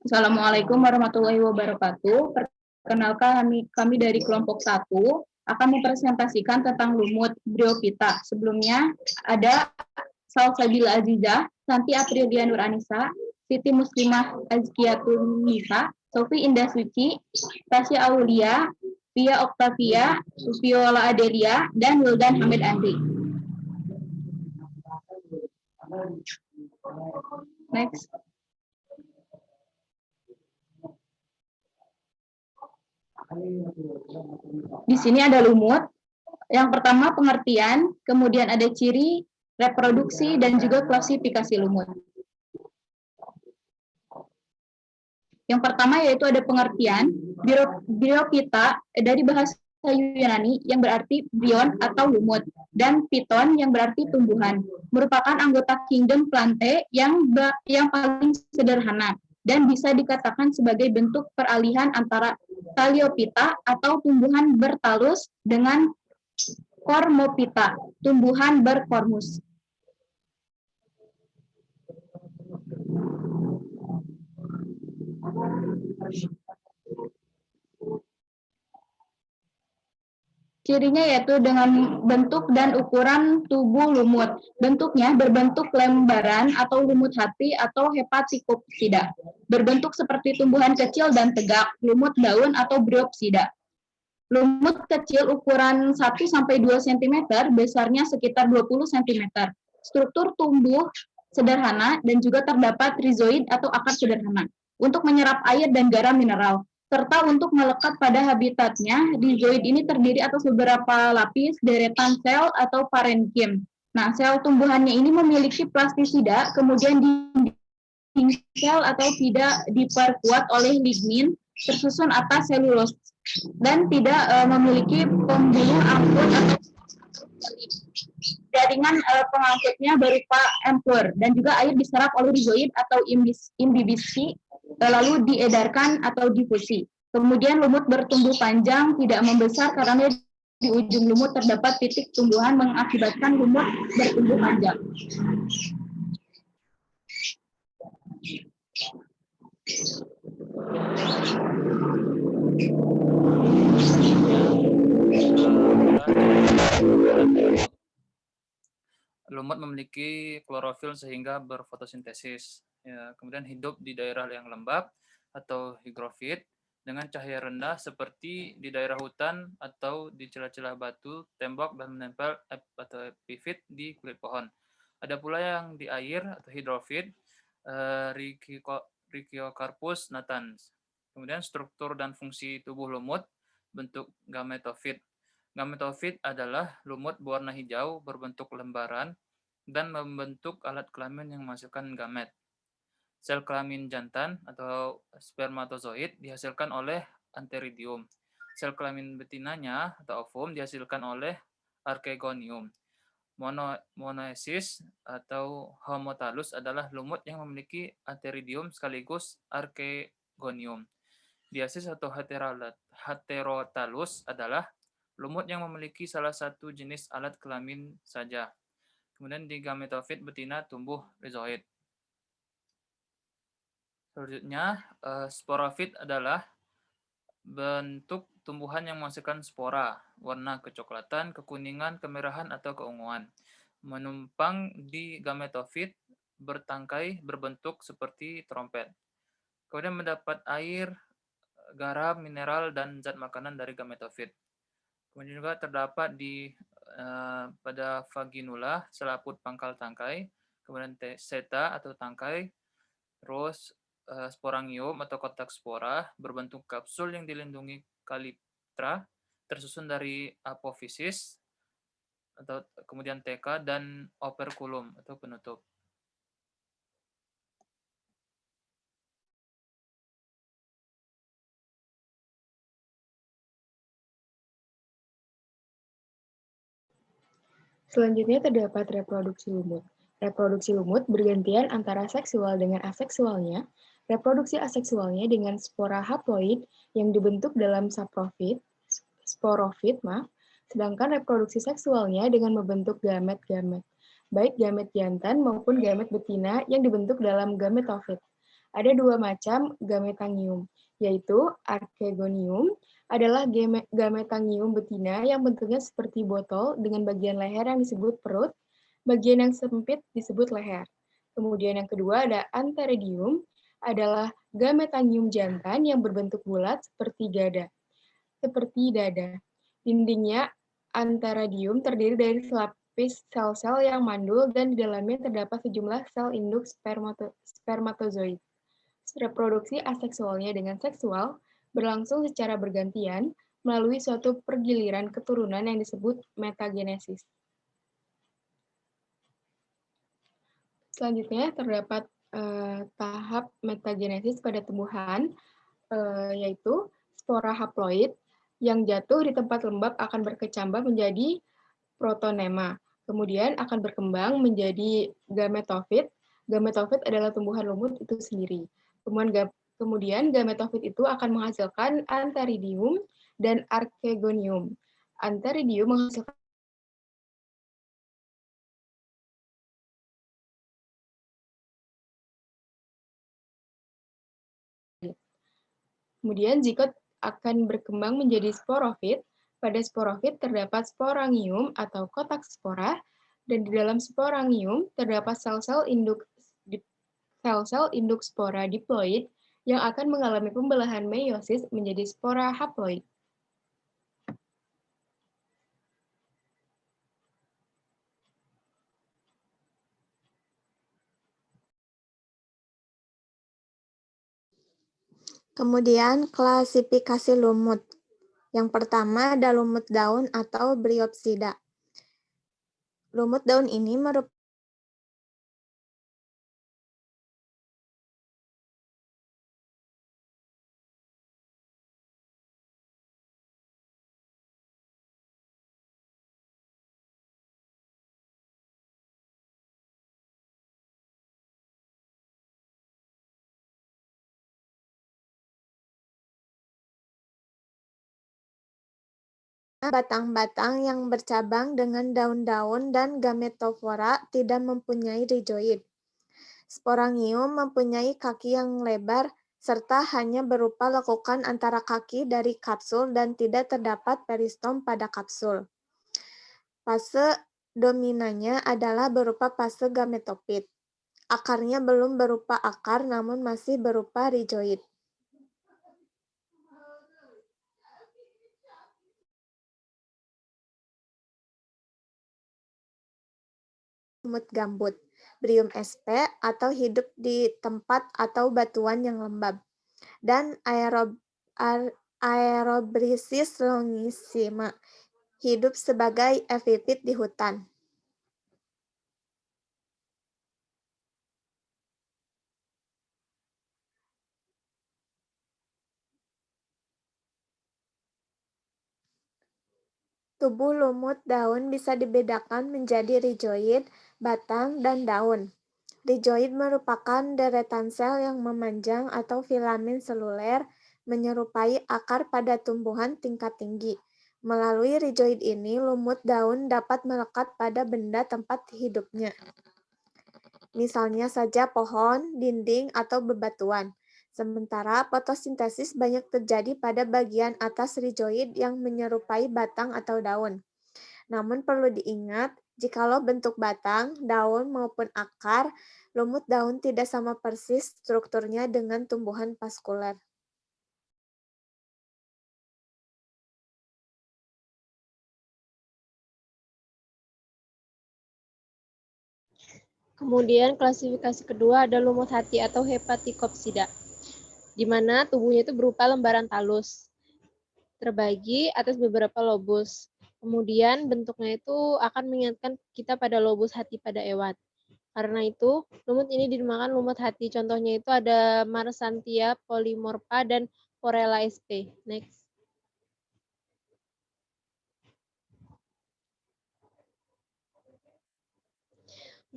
Assalamualaikum warahmatullahi wabarakatuh. Perkenalkan kami dari kelompok 1 akan mempresentasikan tentang lumut bryophyta. Sebelumnya ada Salsabila Azizah, Santi Aprilia Nur Anissa, Siti Muslimah Azkiyatun Nisa, Sofi Indah Suci, Tasya Aulia, Pia Oktavia, Sufiola Adelia, dan Wildan Hamid Andri. Next. Di sini ada lumut. Yang pertama pengertian, kemudian ada ciri, reproduksi, dan juga klasifikasi lumut. Yang pertama yaitu ada pengertian, bryophyta dari bahasa Yunani yang berarti bryon atau lumut, dan phyton yang berarti tumbuhan, merupakan anggota kingdom Plantae yang paling sederhana, dan bisa dikatakan sebagai bentuk peralihan antara Thaliophyta atau tumbuhan bertalus dengan Cormophyta, tumbuhan berkormus. Cirinya yaitu dengan bentuk dan ukuran tubuh lumut. Bentuknya berbentuk lembaran atau lumut hati atau hepatikopsida. Berbentuk seperti tumbuhan kecil dan tegak, lumut daun atau bryopsida. Lumut kecil ukuran 1-2 cm, besarnya sekitar 20 cm. Struktur tumbuh sederhana dan juga terdapat rizoid atau akar sederhana untuk menyerap air dan garam mineral. Serta untuk melekat pada habitatnya, rizoid ini terdiri atas beberapa lapis deretan sel atau parenkim. Nah, sel tumbuhannya ini memiliki plastisida, kemudian dinding sel atau tidak diperkuat oleh lignin, tersusun atas selulos, dan tidak memiliki pembuluh angkut atau jaringan pengangkutnya berupa empur, dan juga air diserap oleh rizoid atau imbibisi, lalu diedarkan atau difusi. Kemudian lumut bertumbuh panjang, tidak membesar karena di ujung lumut terdapat titik tumbuhan mengakibatkan lumut bertumbuh panjang. Lumut memiliki klorofil sehingga berfotosintesis. Ya, kemudian hidup di daerah yang lembab atau higrofit dengan cahaya rendah seperti di daerah hutan atau di celah-celah batu, tembok, dan menempel atau epifit di kulit pohon. Ada pula yang di air atau hidrofit, Rhiciocarpus natans. Kemudian struktur dan fungsi tubuh lumut, bentuk gametofit. Gametofit adalah lumut berwarna hijau berbentuk lembaran dan membentuk alat kelamin yang menghasilkan gamet. Sel kelamin jantan atau spermatozoid dihasilkan oleh antheridium. Sel kelamin betinanya atau ovum dihasilkan oleh archegonium. Monoesis atau homotalus adalah lumut yang memiliki antheridium sekaligus archegonium. Diasis atau heterotalus adalah lumut yang memiliki salah satu jenis alat kelamin saja. Kemudian di gametofit betina tumbuh rizoid. Selanjutnya, sporofit adalah bentuk tumbuhan yang menghasilkan spora, warna kecoklatan, kekuningan, kemerahan, atau keunguan. Menumpang di gametofit, bertangkai, berbentuk seperti trompet. Kemudian mendapat air, garam, mineral, dan zat makanan dari gametofit. Kemudian juga terdapat pada vaginula, selaput pangkal tangkai, kemudian seta atau tangkai, terus sporangium atau kotak spora berbentuk kapsul yang dilindungi kaliptra, tersusun dari apofisis, atau kemudian teka, dan operculum atau penutup. Selanjutnya terdapat reproduksi lumut. Reproduksi lumut bergantian antara seksual dengan aseksualnya. Reproduksi aseksualnya dengan spora haploid yang dibentuk dalam sporofit, sedangkan reproduksi seksualnya dengan membentuk gamet-gamet. baik gamet jantan maupun gamet betina yang dibentuk dalam gametofit. Ada dua macam gametangium, yaitu archegonium adalah gametangium betina yang bentuknya seperti botol dengan bagian leher yang disebut perut, bagian yang sempit disebut leher. Kemudian yang kedua ada antheridium, adalah gametangium jantan yang berbentuk bulat seperti dada. Dindingnya antheridium terdiri dari selapis sel-sel yang mandul dan di dalamnya terdapat sejumlah sel induk spermatozoid. Reproduksi aseksualnya dengan seksual berlangsung secara bergantian melalui suatu pergiliran keturunan yang disebut metagenesis. Selanjutnya terdapat tahap metagenesis pada tumbuhan, yaitu spora haploid yang jatuh di tempat lembab akan berkecambah menjadi protonema. Kemudian akan berkembang menjadi gametofit. Gametofit adalah tumbuhan lumut itu sendiri. Kemudian gametofit itu akan menghasilkan antheridium dan archegonium. Antheridium menghasilkan kemudian zigot akan berkembang menjadi sporofit. Pada sporofit terdapat sporangium atau kotak spora, dan di dalam sporangium terdapat sel-sel induk spora diploid yang akan mengalami pembelahan meiosis menjadi spora haploid. Kemudian klasifikasi lumut. Yang pertama ada lumut daun atau Bryopsida. Lumut daun ini merupakan batang-batang yang bercabang dengan daun-daun dan gametofora tidak mempunyai rizoid. Sporangium mempunyai kaki yang lebar serta hanya berupa lekukan antara kaki dari kapsul dan tidak terdapat peristom pada kapsul. Fase dominannya adalah berupa fase gametofit. Akarnya belum berupa akar namun masih berupa rizoid. Lumut gambut, Bryum sp atau hidup di tempat atau batuan yang lembab, dan Aerobrysis longissima, hidup sebagai epifit di hutan. Tubuh lumut daun bisa dibedakan menjadi rizoid, batang, dan daun. Rizoid merupakan deretan sel yang memanjang atau filamen seluler menyerupai akar pada tumbuhan tingkat tinggi. Melalui rizoid ini, lumut daun dapat melekat pada benda tempat hidupnya. Misalnya saja pohon, dinding, atau bebatuan. Sementara fotosintesis banyak terjadi pada bagian atas rizoid yang menyerupai batang atau daun. Namun perlu diingat, jikalau bentuk batang, daun, maupun akar, lumut daun tidak sama persis strukturnya dengan tumbuhan vaskuler. Kemudian klasifikasi kedua ada lumut hati atau Hepaticopsida, di mana tubuhnya itu berupa lembaran talus, terbagi atas beberapa lobus. Kemudian bentuknya itu akan mengingatkan kita pada lobus hati pada hewan. Karena itu, lumut ini dinamakan lumut hati. Contohnya itu ada Marsantia polymorpha dan Porella sp. Next.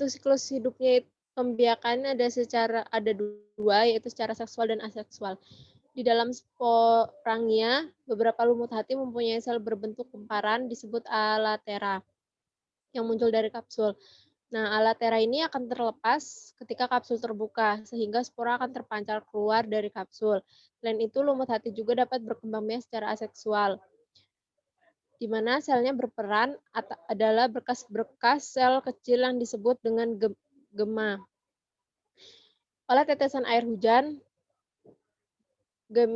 Untuk siklus hidupnya pembiakannya ada dua, yaitu secara seksual dan aseksual. Di dalam sporangia, beberapa lumut hati mempunyai sel berbentuk kumparan disebut alatera yang muncul dari kapsul. Nah, alatera ini akan terlepas ketika kapsul terbuka, sehingga spora akan terpancar keluar dari kapsul. Selain itu, lumut hati juga dapat berkembang biak secara aseksual, di mana selnya berperan adalah berkas-berkas sel kecil yang disebut dengan gema. Oleh tetesan air hujan, gem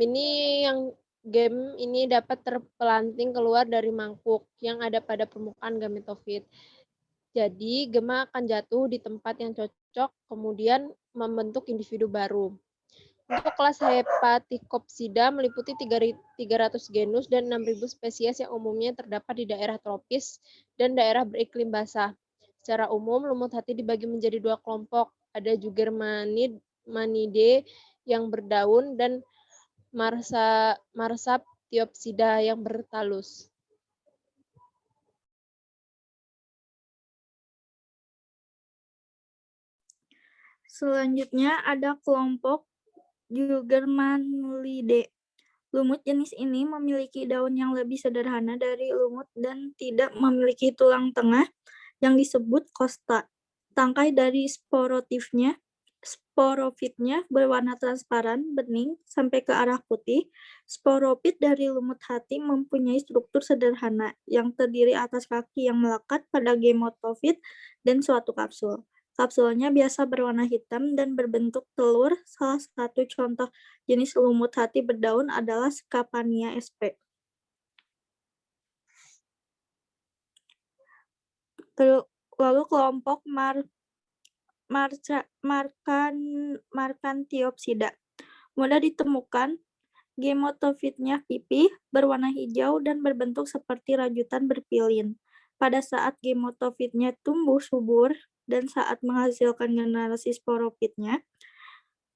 ini dapat terpelanting keluar dari mangkuk yang ada pada permukaan gametofit. Jadi, gema akan jatuh di tempat yang cocok, kemudian membentuk individu baru. Untuk kelas Hepaticopsida meliputi 300 genus dan 6.000 spesies yang umumnya terdapat di daerah tropis dan daerah beriklim basah. Secara umum, lumut hati dibagi menjadi 2 kelompok. Ada Jugermanidae yang berdaun dan Marsaptiopsida yang bertalus. Selanjutnya ada kelompok Jugermanlidae. Lumut jenis ini memiliki daun yang lebih sederhana dari lumut dan tidak memiliki tulang tengah yang disebut costa. Tangkai dari sporofitnya berwarna transparan, bening, sampai ke arah putih. Sporofit dari lumut hati mempunyai struktur sederhana yang terdiri atas kaki yang melekat pada gemotofit dan suatu kapsul. Kapsulnya biasa berwarna hitam dan berbentuk telur. Salah satu contoh jenis lumut hati berdaun adalah Scapania sp. Lalu kelompok Markanthiopsida. Mudah ditemukan, gemotofitnya pipih, berwarna hijau, dan berbentuk seperti rajutan berpilin. Pada saat gemotofitnya tumbuh subur dan saat menghasilkan generasi sporofitnya,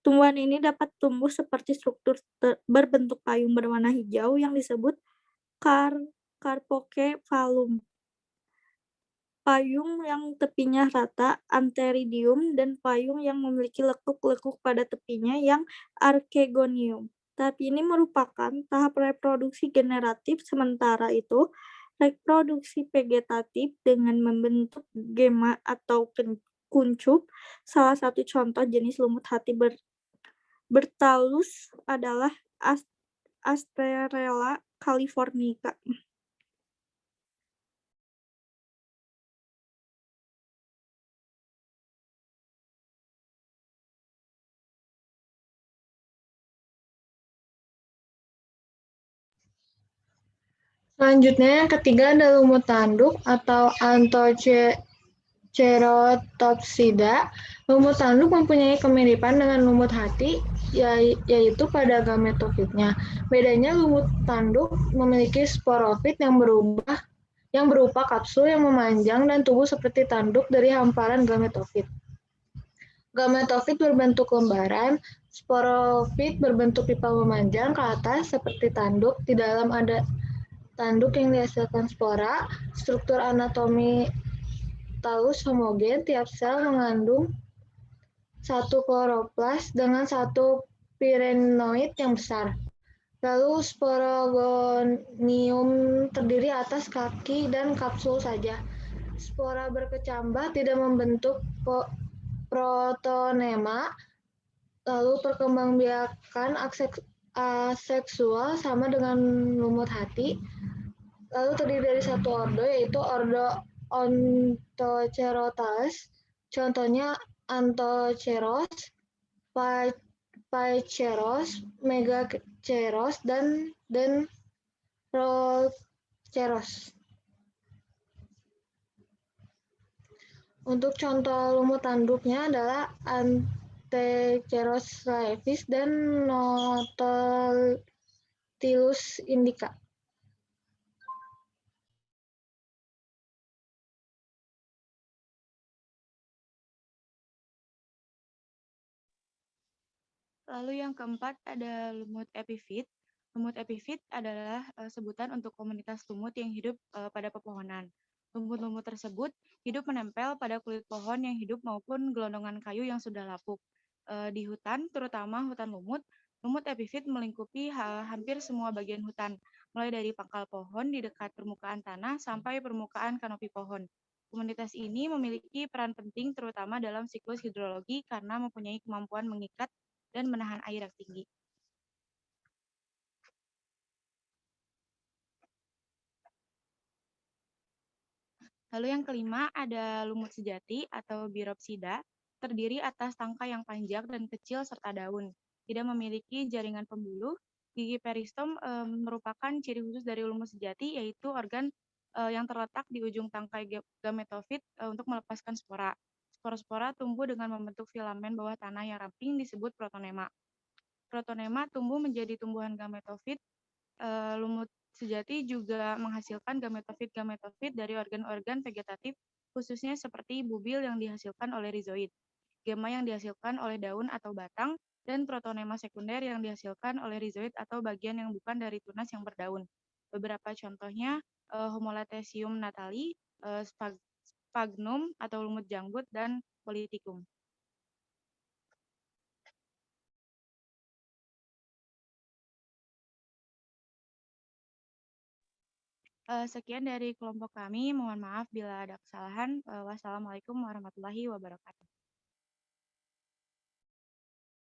tumbuhan ini dapat tumbuh seperti struktur berbentuk payung berwarna hijau yang disebut carpocephalum. Payung yang tepinya rata, antheridium, dan payung yang memiliki lekuk-lekuk pada tepinya yang archegonium. Tahap ini merupakan tahap reproduksi generatif, sementara itu reproduksi vegetatif dengan membentuk gema atau kuncup. Salah satu contoh jenis lumut hati bertalus adalah Asterella californica. Selanjutnya yang ketiga ada lumut tanduk atau Anthocerotopsida. Lumut tanduk mempunyai kemiripan dengan lumut hati, yaitu pada gametofitnya. Bedanya lumut tanduk memiliki sporofit yang berupa kapsul yang memanjang dan tubuh seperti tanduk dari hamparan gametofit. Gametofit berbentuk lembaran, sporofit berbentuk pipa memanjang ke atas seperti tanduk. Di dalam ada tanduk yang dihasilkan spora. Struktur anatomi talus homogen, tiap sel mengandung satu kloroplas dengan satu pirenoid yang besar. Lalu sporogonium terdiri atas kaki dan kapsul saja. Spora berkecambah, tidak membentuk protonema. Lalu perkembangbiakan aseksual sama dengan lumut hati. Lalu terdiri dari satu ordo, yaitu ordo Ontocerotales. Contohnya Anthoceros, Paiceros, Megaceros, dan Dendroceros. Untuk contoh lumut tanduknya adalah Antheceros laevis dan Nototilus indica. Lalu yang keempat ada lumut epifit. Lumut epifit adalah sebutan untuk komunitas lumut yang hidup pada pepohonan. Lumut-lumut tersebut hidup menempel pada kulit pohon yang hidup maupun gelondongan kayu yang sudah lapuk. Di hutan, terutama hutan lumut epifit melingkupi hampir semua bagian hutan, mulai dari pangkal pohon di dekat permukaan tanah sampai permukaan kanopi pohon. Komunitas ini memiliki peran penting terutama dalam siklus hidrologi karena mempunyai kemampuan mengikat dan menahan air yang tinggi. Lalu yang kelima ada lumut sejati atau Biropsida, terdiri atas tangkai yang panjang dan kecil serta daun. Tidak memiliki jaringan pembuluh. Gigi peristom merupakan ciri khusus dari lumut sejati, yaitu organ yang terletak di ujung tangkai gametofit untuk melepaskan spora. Spora-spora tumbuh dengan membentuk filamen bawah tanah yang ramping disebut protonema. Protonema tumbuh menjadi tumbuhan gametofit. Lumut sejati juga menghasilkan gametofit-gametofit dari organ-organ vegetatif, khususnya seperti bubil yang dihasilkan oleh rizoid, gema yang dihasilkan oleh daun atau batang, dan protonema sekunder yang dihasilkan oleh rizoid atau bagian yang bukan dari tunas yang berdaun. Beberapa contohnya Homolithecium natali, sphagnum atau lumut janggut, dan Polyticum. Sekian dari kelompok kami. Mohon maaf bila ada kesalahan. Wassalamualaikum warahmatullahi wabarakatuh.